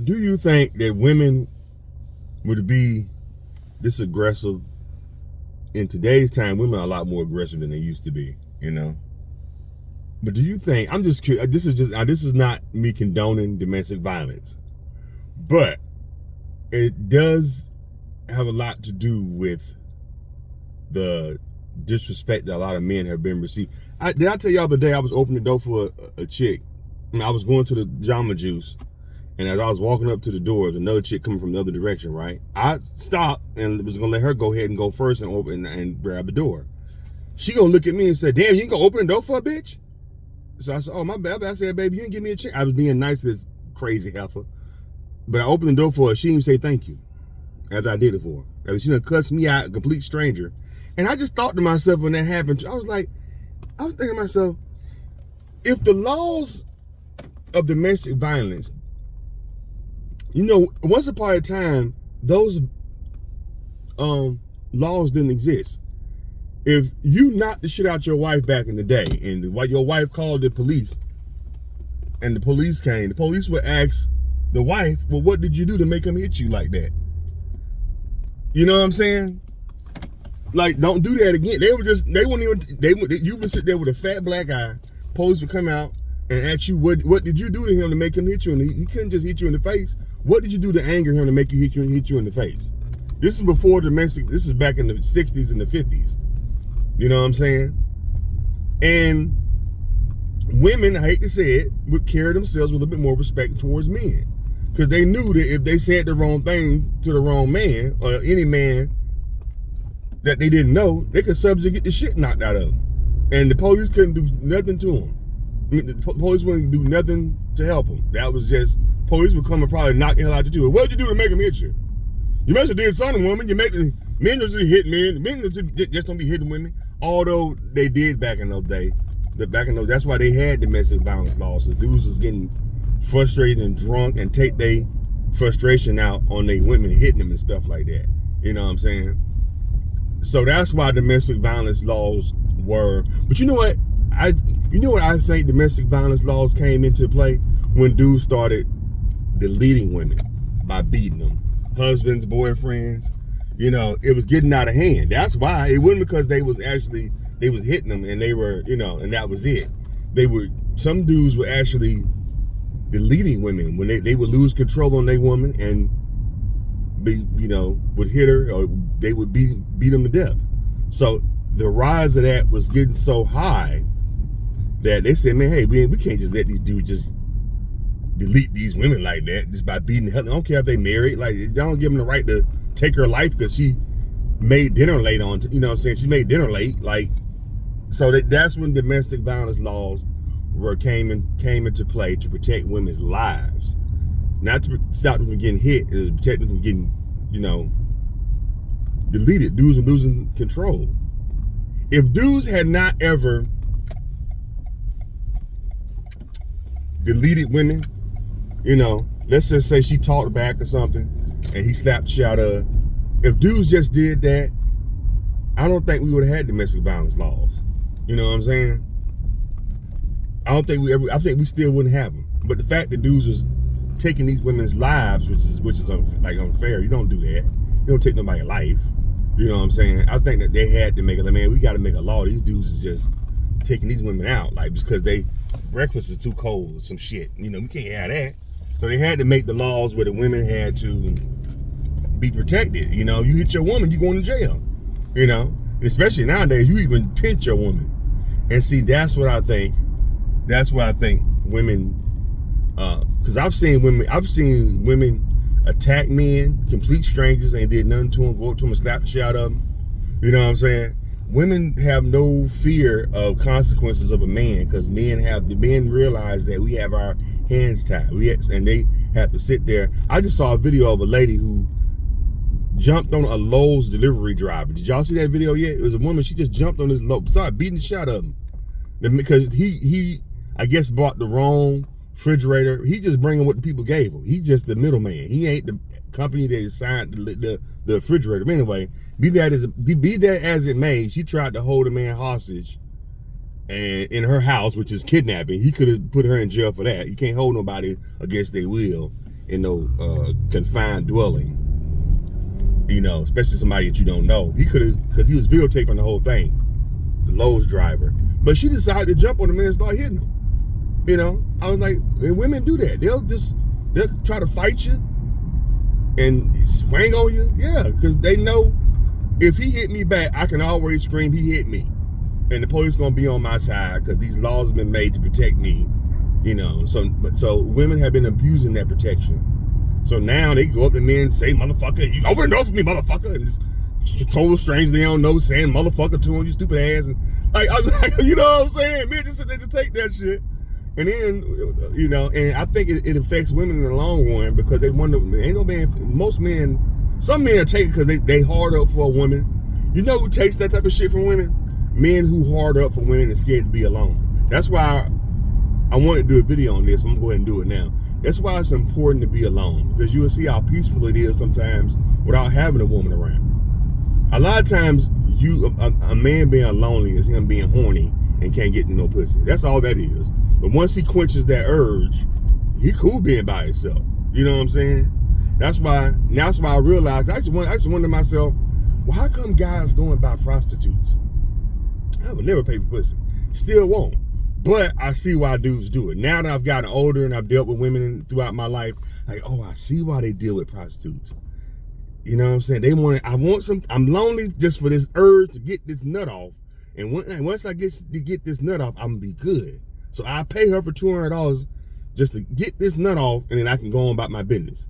do you think that women would be this aggressive in today's time? Women are a lot more aggressive than they used to be, you know. But do you think? I'm just curious. This is not me condoning domestic violence, but it does have a lot to do with the disrespect that a lot of men have been received. Did I tell y'all the day I was opening the door for a chick? I mean, I was going to the Jamba Juice, and as I was walking up to the door, there's another chick coming from the other direction, right? I stopped and was gonna let her go ahead and go first and open and grab the door. She gonna look at me and say, "Damn, you ain't gonna open the door for a bitch?" So I said, "Oh, my bad." I said, "Baby, you didn't give me a chance." I was being nice to this crazy heifer, but I opened the door for her. She didn't say thank you after I did it for her. She done cussed me out, a complete stranger. And I just thought to myself when that happened, I was thinking to myself, if the laws of domestic violence, once upon a time, those laws didn't exist. If you knocked the shit out your wife back in the day, and while your wife called the police, and the police came, the police would ask the wife, "Well, what did you do to make him hit you like that?" You know what I'm saying? Like, don't do that again. You would sit there with a fat black eye. Police would come out and ask you, what did you do to him to make him hit you? And he couldn't just hit you in the face. What did you do to anger him to make you hit you in the face? This is before domestic. This is back in the 60s and the 50s. You know what I'm saying? And women, I hate to say it, would carry themselves with a little bit more respect towards men. Because they knew that if they said the wrong thing to the wrong man, or any man that they didn't know, they could subject get the shit knocked out of them. And the police couldn't do nothing to them. I mean, the police wouldn't do nothing to help them. That was just, police would come and probably knock the hell out of you. What'd you do to make him hit you? You must have did something, woman. Men just hit men. Men just don't be hitting women. Although they did back in those days. That's why they had domestic violence laws. The dudes was getting frustrated and drunk and take their frustration out on their women, hitting them and stuff like that. You know what I'm saying? So that's why domestic violence laws were. But you know what? I think domestic violence laws came into play when dudes started deleting women by beating them. Husbands, boyfriends. It was getting out of hand. That's why. It wasn't because they was hitting them and they were, and that was it. Some dudes were actually deleting women when they would lose control on their woman and would hit her, or they would beat them to death. So the rise of that was getting so high that they said, man, hey, we can't just let these dudes just delete these women like that just by beating the hell. I don't care if they married. Like, they don't give them the right to take her life because she made dinner late on. You know what I'm saying? She made dinner late. Like, so that's when domestic violence laws came into play to protect women's lives, not to stop them from getting hit. It was protect them from getting, deleted. Dudes are losing control. If dudes had not ever deleted women, let's just say she talked back or something and he slapped the shit out of her. If dudes just did that, I don't think we would have had domestic violence laws. You know what I'm saying? I think we still wouldn't have them. But the fact that dudes was taking these women's lives, which is unfair. You don't do that. You don't take nobody's life. You know what I'm saying? I think that they had to make it. Like, man, we got to make a law. These dudes is just taking these women out, like, because breakfast is too cold or some shit. We can't have that. So they had to make the laws where the women had to be protected. You hit your woman, you going to jail. Especially nowadays, you even pinch your woman. And see, that's what I think. That's why I think women, because I've seen women attack men, complete strangers, ain't did nothing to them, go up to them and slap the shit out of them. You know what I'm saying? Women have no fear of consequences of a man, because men realize that we have our hands tied. And they have to sit there. I just saw a video of a lady who jumped on a Lowe's delivery driver. Did y'all see that video yet? It was a woman. She just jumped on this Lowe's, started beating the shit out of him because he I guess bought the wrong refrigerator. He just bringing what the people gave him. He's just the middleman. He ain't the company that signed the refrigerator. But anyway, be that as it may, she tried to hold a man hostage and in her house, which is kidnapping. He could have put her in jail for that. You can't hold nobody against their will in no confined dwelling. You know, especially somebody that you don't know. He could have, because he was videotaping the whole thing, the Lowe's driver. But she decided to jump on the man and start hitting him. You know, I was like, and women do that. They'll try to fight you and swing on you. Yeah, because they know if he hit me back, I can always scream, he hit me. And the police gonna be on my side because these laws have been made to protect me. You know, so women have been abusing that protection. So now they go up to men and say, motherfucker, you open the door for me, motherfucker. And just total strangers they don't know saying motherfucker to them, you stupid ass. And like, I was like, you know what I'm saying? Men just take that shit. And then, you know, and I think it affects women in the long run because they wonder, ain't no man, most men, some men are taking because they hard up for a woman. You know who takes that type of shit from women? Men who hard up for women and scared to be alone. That's why I wanted to do a video on this. I'm going to go ahead and do it now. That's why it's important to be alone, because you will see how peaceful it is sometimes without having a woman around. A lot of times, a man being lonely is him being horny and can't get to no pussy. That's all that is. But once he quenches that urge, he cool being by himself. You know what I'm saying? That's why I realized, I just wonder to myself, well, how come guys going by prostitutes? I would never pay for pussy. Still won't. But I see why dudes do it. Now that I've gotten older and I've dealt with women throughout my life, like, oh, I see why they deal with prostitutes. You know what I'm saying? I'm lonely just for this urge to get this nut off. And once I get this nut off, I'm gonna be good. So I pay her for $200 just to get this nut off, and then I can go on about my business.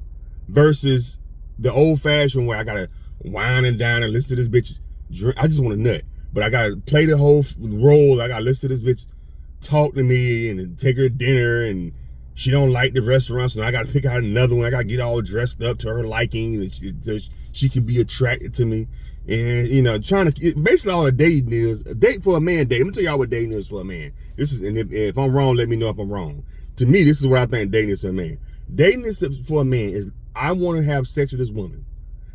Versus the old fashioned where I gotta wine and dine and listen to this bitch drink. I just want a nut. But I gotta play the whole role. I gotta listen to this bitch talk to me and take her to dinner, and she don't like the restaurant, so I gotta pick out another one. I gotta get all dressed up to her liking, and she can be attracted to me. And you know, basically all a dating is a date for a man. Let me tell y'all what dating is for a man. And if I'm wrong, let me know if I'm wrong. To me, this is what I think dating is for a man. Dating is for a man is I want to have sex with this woman.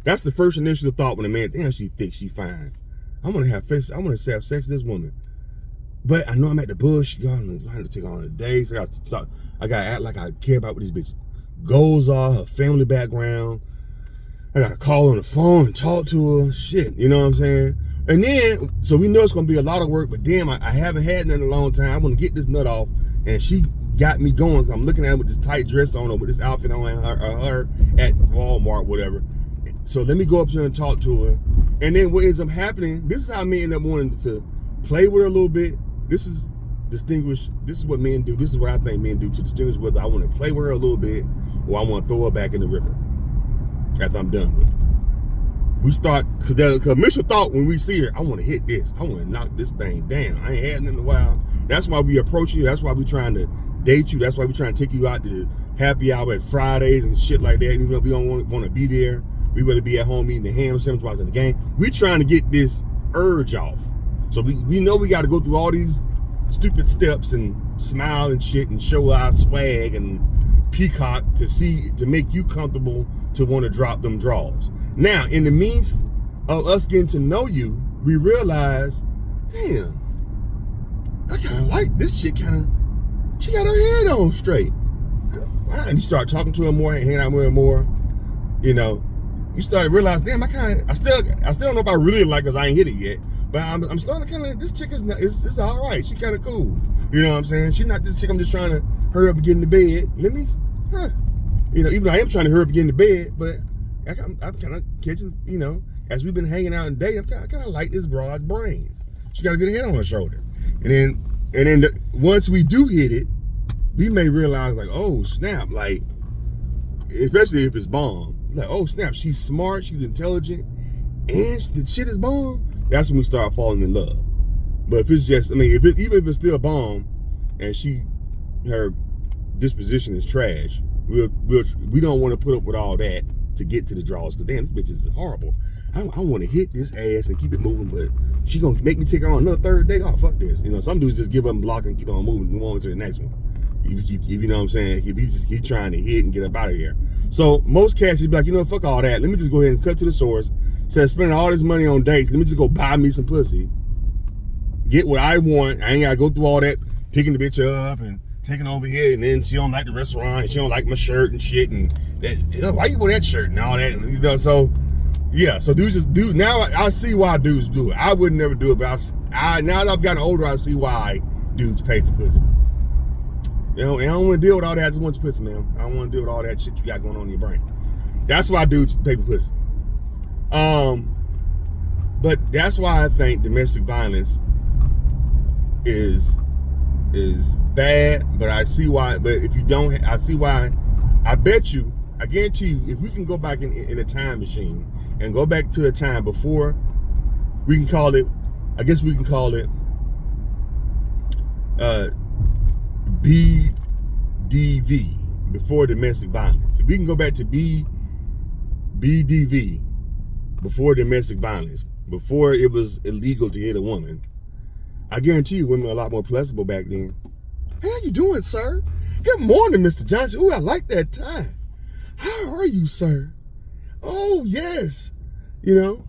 That's the first initial thought when a man, damn, she thick, she fine. I want to have sex with this woman. But I know I'm at the bush. I have to take her on a date. So I got to act like I care about what this bitch goals are, her family background. I got to call her on the phone and talk to her. Shit, you know what I'm saying? And then, so we know it's going to be a lot of work, but damn, I haven't had none in a long time. I want to get this nut off. And she got me going. I'm looking at her with this tight dress on or with this outfit on her at Walmart, whatever. So let me go up to her and talk to her. And then what ends up happening, this is how men end up wanting to play with her a little bit. This is what men do. This is what I think men do to distinguish whether I want to play with her a little bit or I want to throw her back in the river after I'm done with her. We start, because the initial thought when we see her, I want to hit this. I want to knock this thing down. I ain't had nothing in a while. That's why we approach you. That's why we trying to date you. That's why we trying to take you out to happy hour at Fridays and shit like that. Even though we don't want to be there. We rather be at home eating the ham sandwich watching the game. We trying to get this urge off. So we know we got to go through all these stupid steps and smile and shit and show our swag and peacock to make you comfortable to want to drop them draws. Now, in the means of us getting to know you, we realize, damn, I kind of like this chick. She got her head on straight. Wow. And you start talking to her more, hanging out with her more. You know, you start to realize, damn, I still don't know if I really like her. I ain't hit it yet. But I'm starting to kind of, this chick is all right. She kind of cool. You know what I'm saying? She's not this chick I'm just trying to hurry up and get into bed. You know, even though I am trying to hurry up and get into bed, but I'm kind of catching, you know, as we've been hanging out and dating, I kind of like this broad's brains. She got a good head on her shoulder. And then once we do hit it, we may realize like, oh, snap, like, especially if it's bomb. Like, oh, snap, she's smart, she's intelligent, and the shit is bomb. That's when we start falling in love. But if it's just, I mean, even if it's still bomb and her disposition is trash, we don't want to put up with all that to get to the draws. Because damn, this bitch is horrible. I want to hit this ass and keep it moving, but she gonna make me take her on another third day. Oh, fuck this. You know, some dudes just give up and block and keep on moving and move on to the next one. If you know what I'm saying, if he's trying to hit and get up out of here. So most cats be like, you know, fuck all that. Let me just go ahead and cut to the source. Instead of spending all this money on dates, let me just go buy me some pussy. get what I want. I ain't gotta go through all that picking the bitch up and taking over here, and then she don't like the restaurant, and she don't like my shirt and shit, and that, why you wear that shirt and all that, and, so yeah, so dudes now I see why dudes do it. I would never do it, but I now that I've gotten older, I see why dudes pay for pussy. And I don't want to deal with all that. I just want your pussy, man. I don't want to deal with all that shit you got going on in your brain. That's why dudes pay for pussy. But that's why I think domestic violence is bad. But I see why. But if you don't, I see why. I guarantee you, if we can go back in a time machine and go back to a time before, we can call it, I guess we can call it BDV, before domestic violence. If we can go back to BDV, before domestic violence, before it was illegal to hit a woman, I guarantee you women were a lot more flexible back then. How you doing, sir? Good morning, Mr. Johnson. Ooh, I like that tie. How are you, sir? Oh, yes. You know,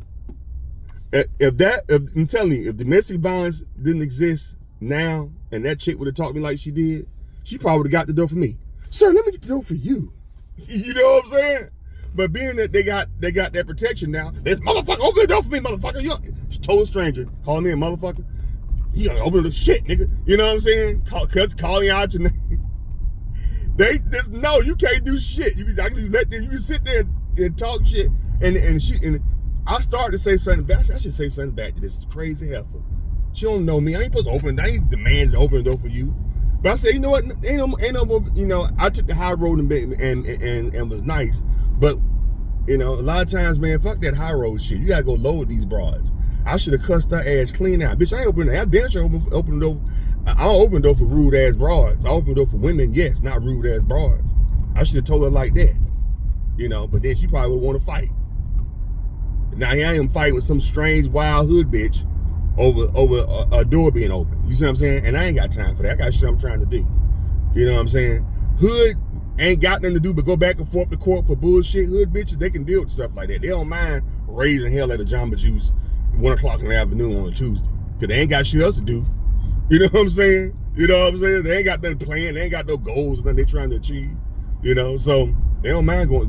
I'm telling you, if domestic violence didn't exist now, and that chick would have talked to me like she did, she probably would have got the door for me. Sir, let me get the door for you. You know what I'm saying? But being that they got that protection now, this motherfucker, open the door for me, motherfucker. You total stranger calling me a motherfucker. You gotta open the shit, nigga. You know what I'm saying? Calling out your name. No, you can't do shit. You can sit there and talk shit, and I started to say something back. I should say something back to this crazy heifer. She don't know me. I ain't supposed to open. I ain't demanding to open the door for you. But I said, you know what? Ain't no more. You know, I took the high road and was nice. But you know, a lot of times, man, fuck that high road shit. You gotta go low with these broads. I should have cussed her ass clean out, bitch. I ain't open. I damn sure open the door. I don't open the door for rude ass broads. I open the door for women, yes, not rude ass broads. I should have told her like that, you know. But then she probably would want to fight. Now here I am fighting with some strange wild hood bitch over a door being open. You see what I'm saying? And I ain't got time for that. I got shit I'm trying to do. You know what I'm saying? Hood ain't got nothing to do but go back and forth to court for bullshit. Hood bitches, they can deal with stuff like that. They don't mind raising hell at a Jamba Juice 1 o'clock in the afternoon on a Tuesday, because they ain't got shit else to do. You know what I'm saying? You know what I'm saying? They ain't got nothing planned. They ain't got no goals, nothing they trying to achieve. You know, so they don't mind going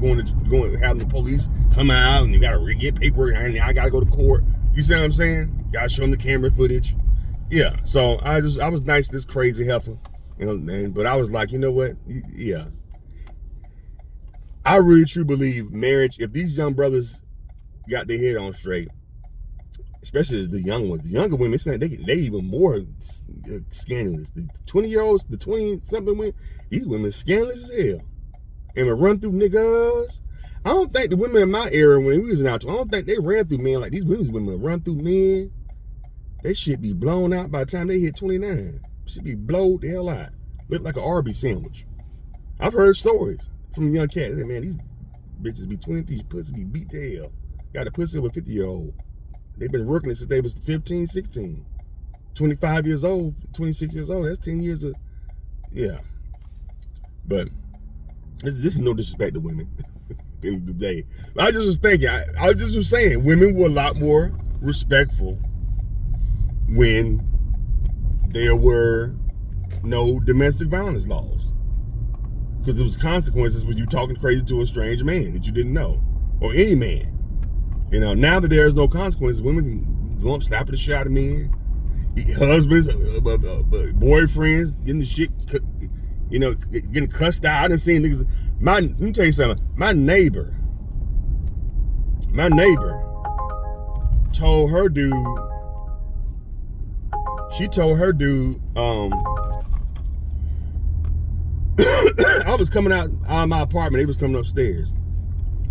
having the police come out, and you gotta get paperwork, and I gotta go to court. You see what I'm saying? Gotta show them the camera footage. Yeah. So I was nice to this crazy heifer, you know, but I was like, you know what? Yeah. I really truly believe marriage, if these young brothers got their head on straight, especially as the young ones, the younger women, they even more scandalous. The 20-year-olds, the 20-something women, these women scandalous as hell. And we run through niggas. I don't think the women in my era, when we was out, I don't think they ran through men like these women run through men. They should be blown out by the time they hit 29. Should be blowed the hell out. Look like an Arby's sandwich. I've heard stories from young cats. Hey, man, these bitches be 20, these pussies be beat to hell. Got a pussy of a 50-year-old. They've been working it since they was 15, 16. 25 years old, 26 years old. That's 10 years of, yeah. But this is no disrespect to women at the end of the day. But I just was thinking, I just was saying, women were a lot more respectful when there were no domestic violence laws. Because there was consequences when you talking crazy to a strange man that you didn't know, or any man. You know, now that there's no consequences, women can go up, slap the shit out of men, husbands, boyfriends, getting the shit, you know, getting cussed out. I done seen niggas. Let me tell you something. My neighbor told her dude. She told her dude, I was coming out of my apartment. They was coming upstairs.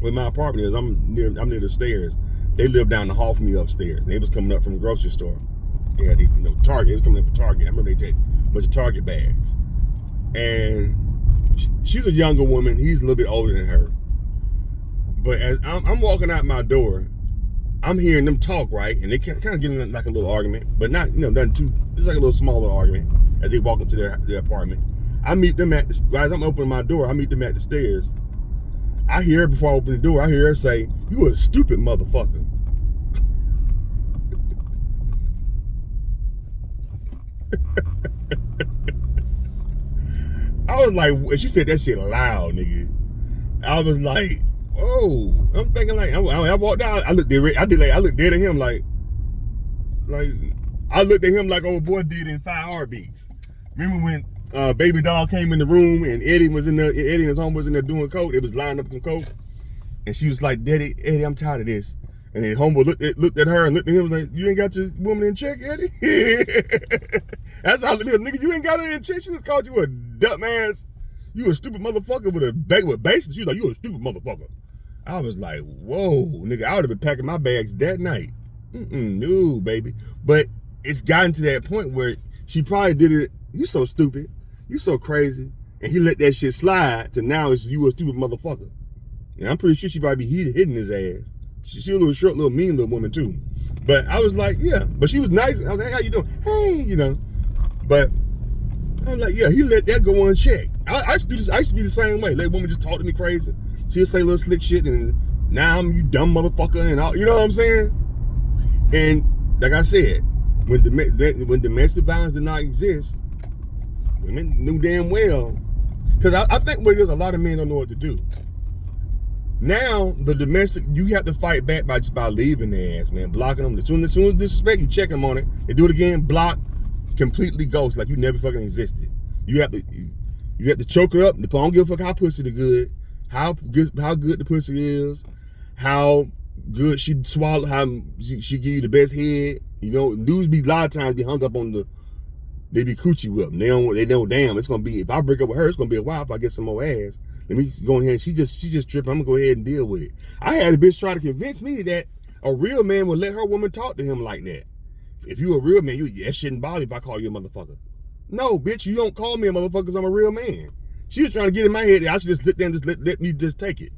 Where my apartment is, I'm near the stairs. They live down the hall from me upstairs. And they was coming up from the grocery store. Yeah, Target. They was coming up from Target. I remember they take a bunch of Target bags. And she's a younger woman. He's a little bit older than her. But as I'm walking out my door, I'm hearing them talk, right? And they kind of getting in like a little argument, but not, you know, nothing too. It's like a little smaller argument as they walk into their apartment. I meet them as I'm opening my door. I meet them at the stairs. I hear her before I open the door. I hear her say, "You a stupid motherfucker." I was like, she said that shit loud, nigga. I was like, whoa. I'm thinking like, I walked out. I looked dead at him like I looked at him like old boy did in 5 Heartbeats. Remember when Baby Doll came in the room and Eddie and his home was in there doing coke. It was lining up some coke, and she was like, Eddie, I'm tired of this. And then homeboy looked at her and looked at him like, you ain't got your woman in check, Eddie? That's how it is, nigga. You ain't got her in check. She just called you a dumbass. You a stupid motherfucker with bases. She was like, you a stupid motherfucker. I was like, whoa, nigga. I would have been packing my bags that night. No, baby. But it's gotten to that point where she probably did it. You so stupid. You so crazy. And he let that shit slide to now it's you a stupid motherfucker. And I'm pretty sure she probably be hitting his ass. She a little short, little mean little woman too. But I was like, yeah. But she was nice. I was like, hey, how you doing? Hey, you know. But I was like, yeah, he let that go unchecked. I used to be the same way. Let a woman just talk to me crazy. She'll say little slick shit, and now I'm you dumb motherfucker, and all. You know what I'm saying? And like I said, when domestic violence did not exist, women knew damn well. Because I think what it is, a lot of men don't know what to do. Now, the domestic, you have to fight back by just by leaving their ass, man. Blocking them. As soon as disrespect, you check them on it. They do it again, block, completely ghost, like you never fucking existed. You have to choke her up. I don't give a fuck how pussy the good, how good the pussy is, how good she swallow, how she give you the best head. You know, dudes be a lot of times be hung up on they be coochie whipping. They know damn, it's gonna be, if I break up with her, it's gonna be a while if I get some more ass. Let me go ahead. She just tripping. I'm gonna go ahead and deal with it. I had a bitch try to convince me that a real man would let her woman talk to him like that. If you a real man, that shouldn't bother you if I call you a motherfucker. No, bitch, you don't call me a motherfucker because I'm a real man. She was trying to get in my head that I should just sit there and just let me just take it.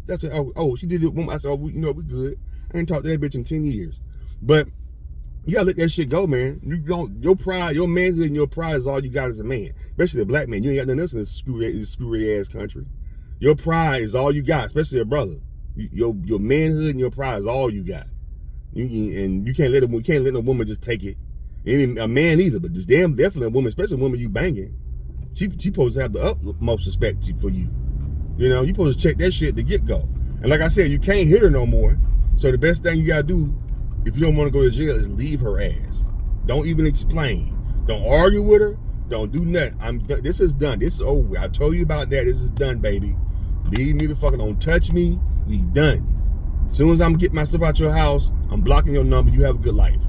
That's it. Oh, she did it. I said, we good. I ain't talked to that bitch in 10 years. But you gotta let that shit go, man. Your pride, your manhood and your pride is all you got as a man. Especially a black man. You ain't got nothing else in this screwy ass country. Your pride is all you got, especially a brother. Your manhood and your pride is all you got. You can't let a woman just take it. And a man either, but there's definitely a woman, especially a woman you banging. She supposed to have the utmost respect for you. You know, you supposed to check that shit to get go. And like I said, you can't hit her no more. So the best thing you gotta do, if you don't want to go to jail, is leave her ass. Don't even explain. Don't argue with her. Don't do nothing. This is done. This is over. I told you about that. This is done, baby. Leave me the fucking. Don't touch me. We done. As soon as I'm getting my stuff out your house, I'm blocking your number. You have a good life.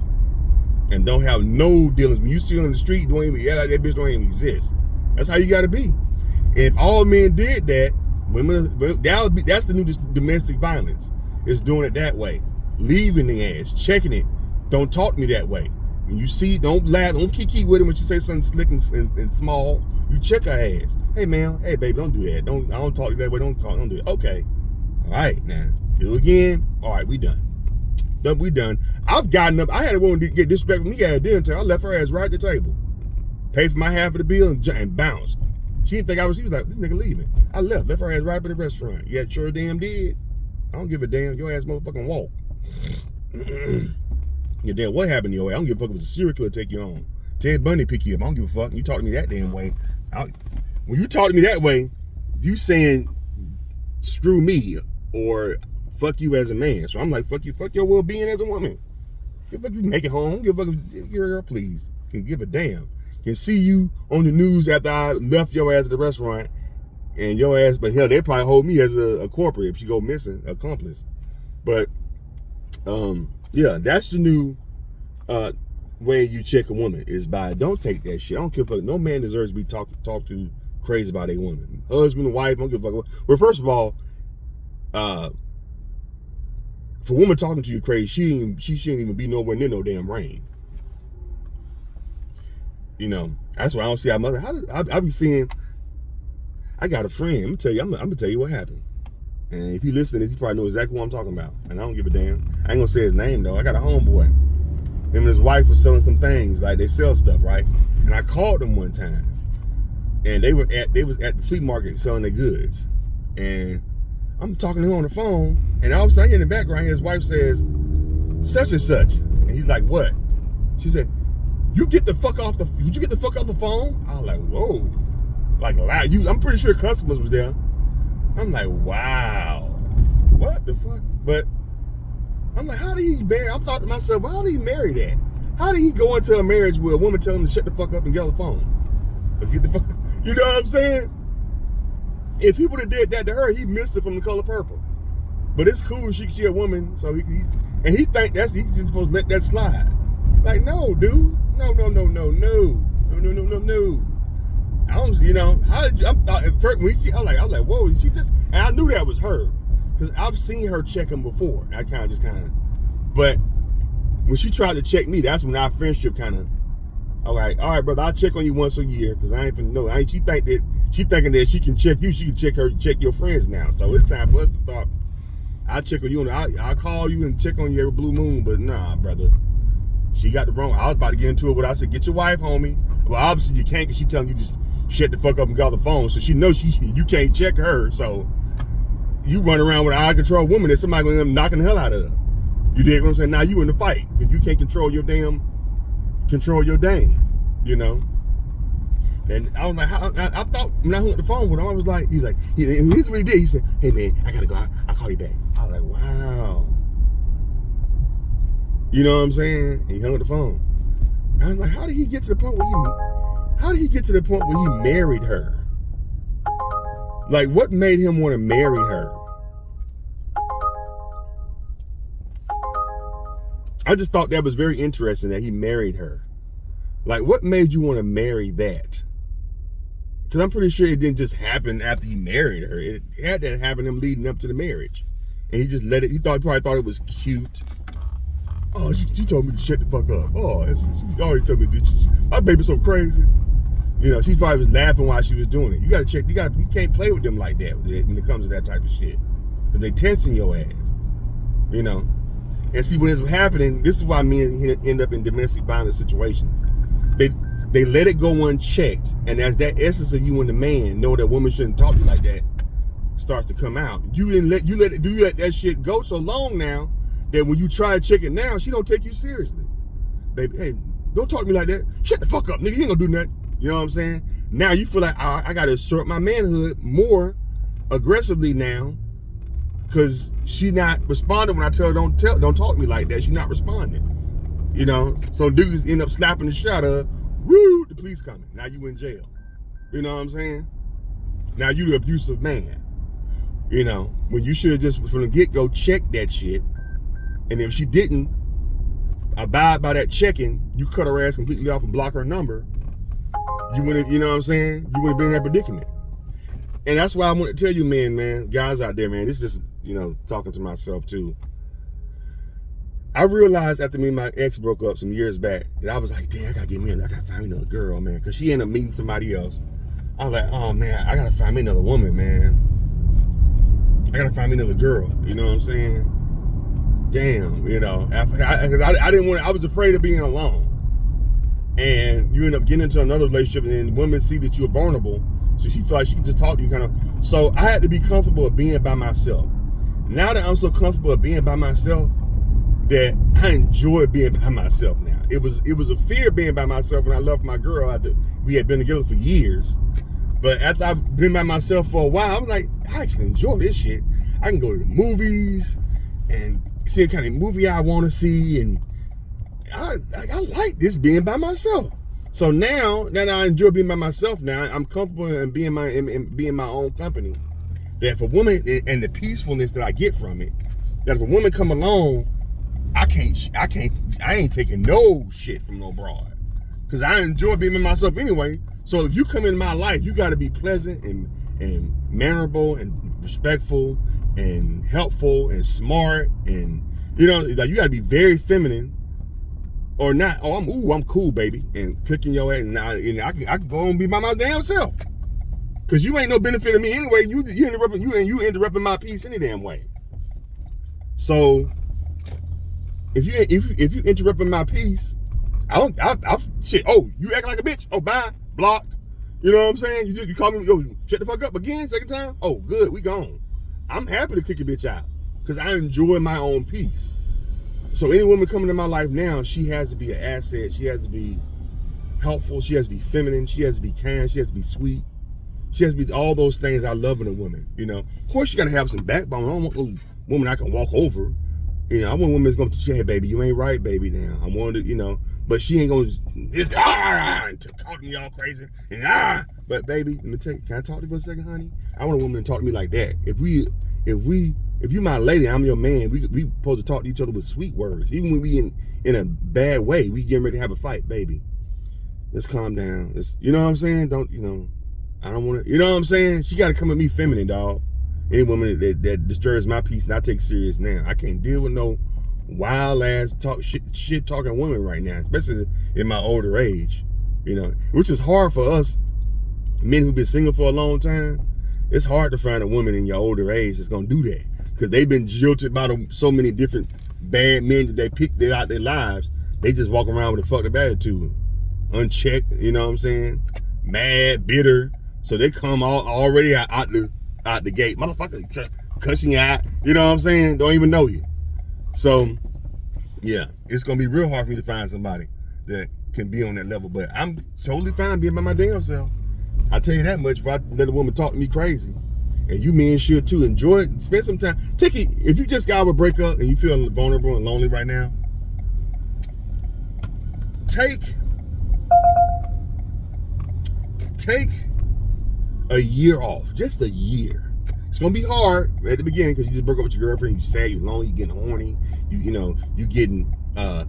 And don't have no dealings. When you see her on the street, don't even like that bitch don't even exist. That's how you gotta be. If all men did that, that's the new domestic violence. It's doing it that way. Leaving the ass, checking it. Don't talk to me that way. When you see, don't laugh, don't kiki with him when she say something slick and small. You check her ass. Hey man, hey baby, don't do that. I don't talk to you that way. Don't do it. Okay. All right, now do it again. All right, we done. We done. I've gotten up. I had a woman get disrespectful with me at a dinner table. I left her ass right at the table. Paid for my half of the bill and bounced. She didn't think I was. She was like, this nigga leaving. I left her ass right by the restaurant. Yeah, sure damn did. I don't give a damn. Your ass motherfucking walk. Yeah, damn, what happened to your way? I don't give a fuck if it's a serial killer take you on. Ted Bundy pick you up. I don't give a fuck. You talk to me that damn way. When you talk to me that way, you saying screw me or fuck you as a man. So I'm like, fuck you, fuck your well-being as a woman. Give a fuck, you make it home. Give a fuck, girl, please. Can give a damn. Can see you on the news after I left your ass at the restaurant and your ass, but hell, they probably hold me as a corporate if she go missing, accomplice. But yeah, that's the new way you check a woman is by don't take that shit. I don't give a fuck. No man deserves to be talked to crazy about a woman. Husband and wife, I don't give a fuck. Well, first of all, if a woman talking to you crazy, she shouldn't even be nowhere near no damn rain. You know, that's why I don't see our mother. I be seeing. I got a friend. I'm gonna tell you what happened. And if you listen to this, you probably know exactly what I'm talking about. And I don't give a damn. I ain't gonna say his name though. I got a homeboy. Him and his wife was selling some things, like they sell stuff, right? And I called them one time, and they was at the flea market selling their goods. And I'm talking to him on the phone, and all of a sudden in the background, his wife says, "Such and such," and he's like, "What?" She said, "You get the fuck off the. Would you get the fuck off the phone?" I was like, "Whoa, like loud. I'm pretty sure customers was there. I'm like, wow, what the fuck? But I'm like, how did he marry? I thought to myself, well, how did he marry that? How did he go into a marriage with a woman telling him to shut the fuck up and get on the phone? Or get the fuck, you know what I'm saying? If he would have did that to her, he missed it from The Color Purple. But it's cool. She a woman, so he think he's just supposed to let that slide. Like, no, dude, no. I was, how did you? At first when we see, I was like, whoa, she just, and I knew that was her because I've seen her check him before. I kind of, but when she tried to check me, that's when our friendship kind of. I'm like, all right, brother, I'll check on you once a year because I ain't finna know. She thinking that she can check you, she can check your friends now. So it's time for us to start. I'll check on you and I'll call you and check on you every blue moon, but nah, brother. She got the wrong. I was about to get into it, but I said, get your wife, homie. Well, obviously you can't because she telling you just shut the fuck up and get on the phone. So she knows you can't check her. So you run around with an out-of-control woman that somebody going to end up knocking the hell out of her. You dig what I'm saying? Now you in the fight because you can't control your dame, And I was like, I thought when I hung up the phone with him, I was like, here's what he did. He said, hey man, I gotta go. I'll call you back. I was like, wow. You know what I'm saying? He hung up the phone. I was like, how did he get to the point where he married her? Like, what made him want to marry her? I just thought that was very interesting that he married her. Like, what made you want to marry that? Because I'm pretty sure it didn't just happen after he married her. It had to happen him leading up to the marriage. And he just let it, he probably thought it was cute. Oh, she told me to shut the fuck up. Oh, she already told me to my baby's so crazy. She probably was laughing while she was doing it. You gotta check, you can't play with them like that when it comes to that type of shit. Because they testing your ass. And see, when it's happening, this is why men end up in domestic violence situations. They let it go unchecked, and as that essence of you and the man know that women shouldn't talk to you like that starts to come out. You let that shit go so long now that when you try to check it now, she don't take you seriously. Baby, hey, don't talk to me like that. Shut the fuck up, nigga. You ain't gonna do nothing. You know what I'm saying? Now you feel like I gotta assert my manhood more aggressively now because she not responding when I tell her don't talk to me like that. She's not responding. So dudes end up slapping the shit out of her. Woo, the police coming. Now you in jail. You know what I'm saying? Now you the abusive man. When you should have just from the get-go checked that shit. And if she didn't abide by that checking, you cut her ass completely off and block her number. You wouldn't, you know what I'm saying? You wouldn't be in that predicament. And that's why I want to tell you, man, guys out there, man, this is just, talking to myself too. I realized after me and my ex broke up some years back that I was like, damn, I gotta find me another girl, man. Cause she ended up meeting somebody else. I was like, oh man, I gotta find me another woman, man. I gotta find me another girl. You know what I'm saying? Damn, cause I didn't want. I was afraid of being alone. And you end up getting into another relationship, and then women see that you're vulnerable, so she feel like she can just talk to you, kind of. So I had to be comfortable with being by myself. Now that I'm so comfortable with being by myself, that I enjoy being by myself now. It was a fear being by myself when I left my girl after we had been together for years. But after I've been by myself for a while, I'm like, I actually enjoy this shit. I can go to the movies and see the kind of movie I want to see, and I like this being by myself. So now that I enjoy being by myself, now I'm comfortable in being my own company. That if a woman and the peacefulness that I get from it, that if a woman come along, I ain't taking no shit from no broad. Cause I enjoy being by myself anyway. So if you come in my life, you gotta be pleasant and mannerable and respectful and helpful and smart, and like you gotta be very feminine or not. Oh, I'm cool, baby, and clicking your ass, and I can go and be by my damn self. Cause you ain't no benefit of me anyway. You interrupting my peace any damn way. So if you interrupting my peace, I'll shit. Oh, you acting like a bitch. Oh, bye, blocked. You know what I'm saying? You call me, yo, shut the fuck up again, second time. Oh, good, we gone. I'm happy to kick a bitch out because I enjoy my own peace. So any woman coming in my life now, she has to be an asset. She has to be helpful. She has to be feminine. She has to be kind. She has to be sweet. She has to be all those things I love in a woman. Of course, you got to have some backbone. I don't want no woman I can walk over. I want a woman that's going to say, hey, baby, you ain't right, baby, now. I want to, but she ain't going to talk to me all crazy. But, baby, let me tell you, can I talk to you for a second, honey? I want a woman to talk to me like that. If you my lady, I'm your man, we supposed to talk to each other with sweet words. Even when we in a bad way, we getting ready to have a fight, baby. Let's calm down. You know what I'm saying? I don't want to, you know what I'm saying? She got to come at me feminine, dog. Any woman that disturbs my peace, not take serious now. I can't deal with no wild ass shit talking women right now, especially in my older age. Which is hard for us men who've been single for a long time. It's hard to find a woman in your older age that's gonna do that, because they've been jilted by so many different bad men that they picked out their lives. They just walk around with a fucked up attitude, unchecked. You know what I'm saying? Mad, bitter. So they come already out the gate, motherfucker, cussing you out. You know what I'm saying? Don't even know you. So yeah, it's gonna be real hard for me to find somebody that can be on that level. But I'm totally fine being by my damn self. I tell you that much. If I let a woman talk to me crazy, and you men should too, enjoy it. Spend some time. Take it. If you just got out of a breakup and you feel vulnerable and lonely right now, take a year off. Just a year. It's gonna be hard at the beginning because you just broke up with your girlfriend. You sad, you're lonely, you getting horny. You getting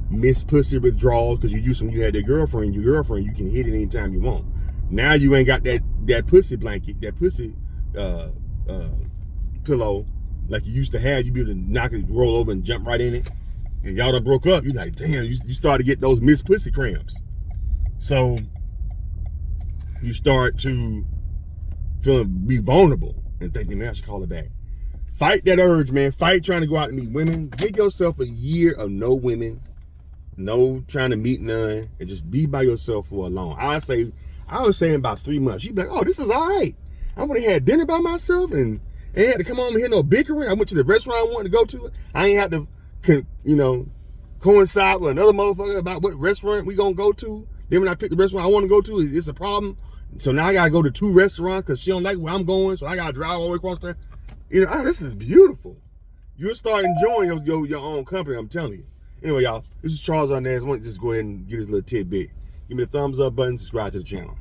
miss pussy withdrawals because when you had that girlfriend. Your girlfriend, you can hit it anytime you want. Now you ain't got that pussy blanket, that pussy pillow like you used to have. You be able to knock it, roll over, and jump right in it. And y'all done broke up. You like, damn, you start to get those miss pussy cramps. So you start to be vulnerable and thinking, man, I should call it back. Fight that urge, man. Fight trying to go out and meet women. Give yourself a year of no women, no trying to meet none, and just be by yourself for a long. I was saying about 3 months. You'd be like, oh, this is all right. I would have had dinner by myself and ain't had to come home here no bickering. I went to the restaurant I wanted to go to. I ain't had to, coincide with another motherfucker about what restaurant we gonna go to. Then when I pick the restaurant I want to go to, it's a problem. So now I gotta go to 2 restaurants because she don't like where I'm going. So I gotta drive all the way across there. This is beautiful. You'll start enjoying your own company, I'm telling you. Anyway, y'all, this is Charles Arnaz. I want to just go ahead and give this little tidbit. Give me the thumbs up button, subscribe to the channel.